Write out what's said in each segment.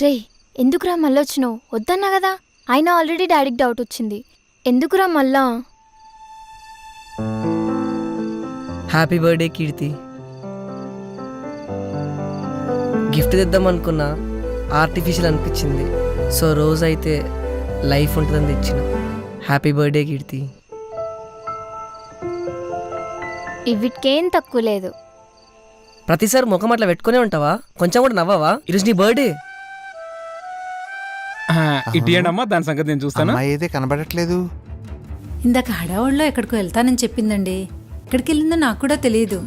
రే ఎందుకురా మళ్ళీ వచ్చినావు? వద్దన్నా కదా. అయినా ఆల్రెడీ డాడీకి డౌట్ వచ్చింది. ఎందుకురా మళ్ళా? హ్యాపీ బర్త్డే కీర్తి. గిఫ్ట్ తెద్దాం అనుకున్నా, ఆర్టిఫిషియల్ అనిపించింది. సో రోజు అయితే లైఫ్ ఉంటుందని తెచ్చిన. హ్యాపీ బర్త్డే కీర్తి. వీటికేం తక్కువ లేదు. ప్రతిసారి ముఖం అట్లా పెట్టుకునే ఉంటావా? కొంచెం కూడా నవ్వవా? ఈరోజు నీ బర్త్డే. ఇటీయండమ్మా, దాని సంగతి నేను చూస్తాను. ఏదే కనబడట్లేదు. ఇందాక హడావుల్లో ఎక్కడికో వెళ్తానని చెప్పిందండి. ఎక్కడికి వెళ్ళిందో నాకు కూడా తెలియదు.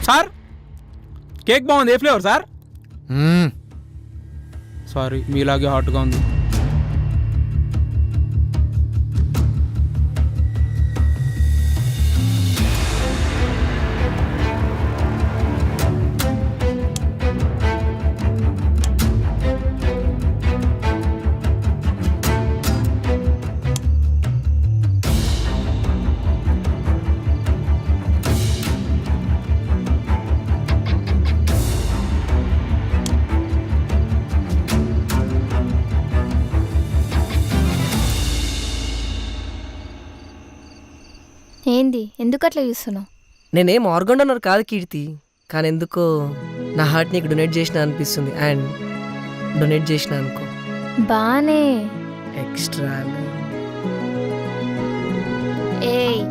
సార్ కేక్ బాగుంది. ఏ ఫ్లేవర్ సార్? సారీ, మీలాగే హాట్గా ఉంది. ఏంది ఎందుకు అట్లా చూస్తున్నావు? నేనేం ఆర్గన్ డోనర్ కాదు కీర్తి, కానీ ఎందుకో నా హార్ట్ నీకు డొనేట్ చేసిన అనిపిస్తుంది. అండ్ డొనేట్ చేసిన అనుకో బానే. ఎక్స్ట్రా ఏయ్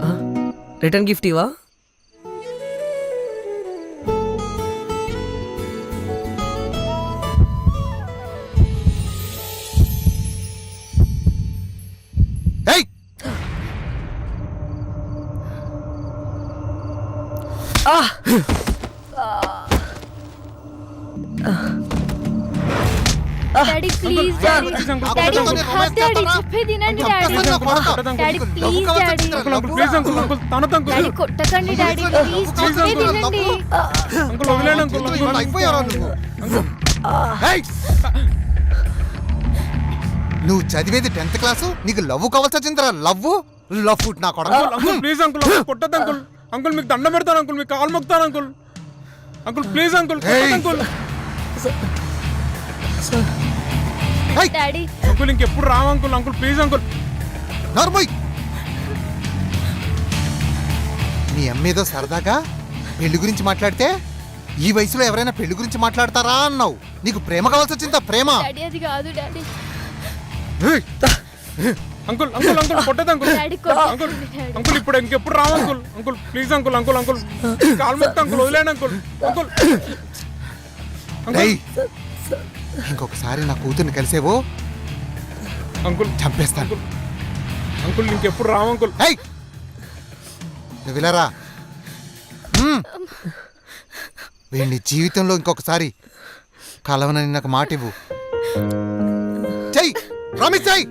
రిటర్న్ గిఫ్ట్ ఇవా? Daddy please daddy. Daddy daddy చెప్పేది వినండి daddy. Daddy please daddy. Please uncle, uncle తనతో అంకుల్. డాడీ కొట్టకండి డాడీ ప్లీజ్ చెప్పేది వినండి. అంకుల్ వదిలేండి అంకుల్. నువ్వు చదివేది 10th క్లాసు, నీకు లవ్ కావాల్సి వచ్చిందిరా. లవ్ ఫుట్ నా కొడుకు. అంకుల్ ప్లీజ్ అంకుల్, కొట్టద్దు అంకుల్. అంకుల్ మీకు దండం పెడతాను అంకుల్, మీకు కాలు మొక్కుతాను uncle. Uncle please uncle, uncle. Daddy uncle ఇంకెప్పుడు రావు uncle. Uncle please uncle. Normal నీ అమ్మేదో సరదాగా పెళ్లి గురించి మాట్లాడితే, ఈ వయసులో ఎవరైనా పెళ్లి గురించి మాట్లాడతారా అన్నావు. నీకు ప్రేమ కావాల్సి వచ్చిందా? ప్రేమ డాడీ అది కాదు డాడీ. అంకుల్ అంకుల్ అంకుల్ కొట్టదు అంకుల్. డాడీ అంకుల్ అంకుల్ ఇప్పుడు ఇంకెప్పుడు రావు uncle. Uncle please uncle. Uncle uncle కాలు మొక్తా అంకుల్, వదిలేండి అంకుల్. అంకుల్ ఇంకొకసారి నా కూతుర్ని కలిసేవో అంకుల్ చంపేస్తాను. అంకుల్ ఇంకెప్పుడు రావు అంకుల్. నువ్వు విలరా. వీడిని జీవితంలో ఇంకొకసారి కలవనని నాకు మాట ఇవ్వు. చెయ్యి, ప్రామిస్ చెయ్యి.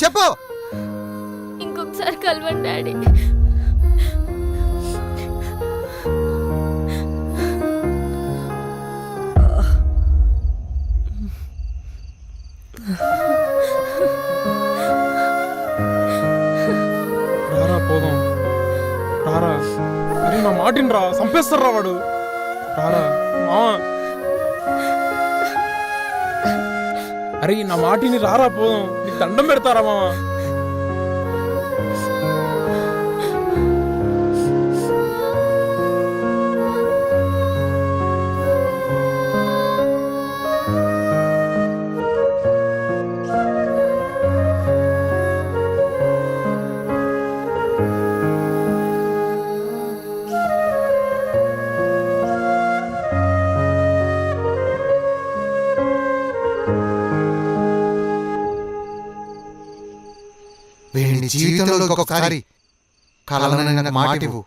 చెప్పు. ఇంకొకసారి కలవండి డాడీ. రారా పోదాం, రారా. అరే నా మాటిని రా, చంపేస్తారా వాడు. రారా మావా. అరే నా మాటిని రారా పోదాం. నీకు దండం పెడతారా మావా. వీడిని జీవితంలో ఇంకొకసారి కలవనని నాకు మాట ఇవ్వు.